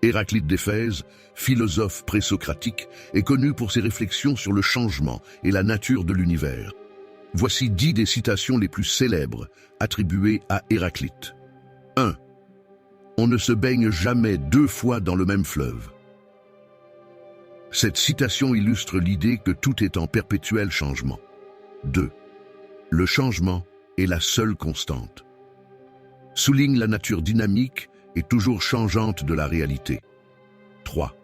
Héraclite d'Éphèse, philosophe présocratique, est connu pour ses réflexions sur le changement et la nature de l'univers. Voici 10 des citations les plus célèbres attribuées à Héraclite. 1. On ne se baigne jamais 2 fois dans le même fleuve. Cette citation illustre l'idée que tout est en perpétuel changement. 2. Le changement est la seule constante. Souligne la nature dynamique et toujours changeante de la réalité. 3.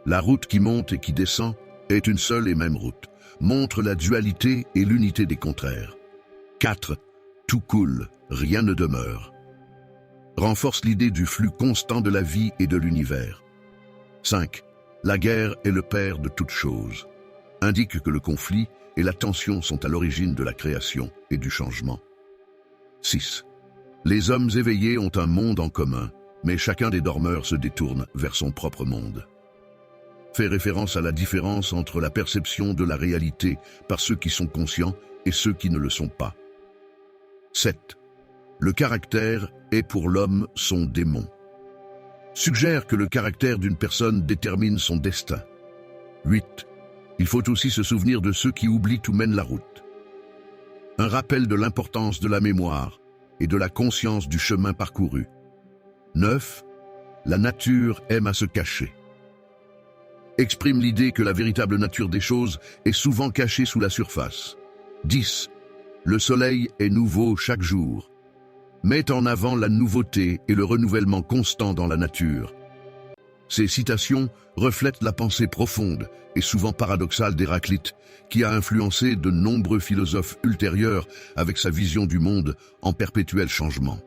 La route qui monte et qui descend est une seule et même route. Montre la dualité et l'unité des contraires. 4. Tout coule, rien ne demeure. Renforce l'idée du flux constant de la vie et de l'univers. 5. La guerre est le père de toutes choses. Indique que le conflit et la tension sont à l'origine de la création et du changement. 6. Les hommes éveillés ont un monde en commun, mais chacun des dormeurs se détourne vers son propre monde. Fait référence à la différence entre la perception de la réalité par ceux qui sont conscients et ceux qui ne le sont pas. 7. Le caractère est pour l'homme son démon. Suggère que le caractère d'une personne détermine son destin. 8. Il faut aussi se souvenir de ceux qui oublient où mène la route. Un rappel de l'importance de la mémoire et de la conscience du chemin parcouru. 9. La nature aime à se cacher. Exprime l'idée que la véritable nature des choses est souvent cachée sous la surface. 10. Le soleil est nouveau chaque jour. Met en avant la nouveauté et le renouvellement constant dans la nature. Ces citations reflètent la pensée profonde et souvent paradoxale d'Héraclite, qui a influencé de nombreux philosophes ultérieurs avec sa vision du monde en perpétuel changement.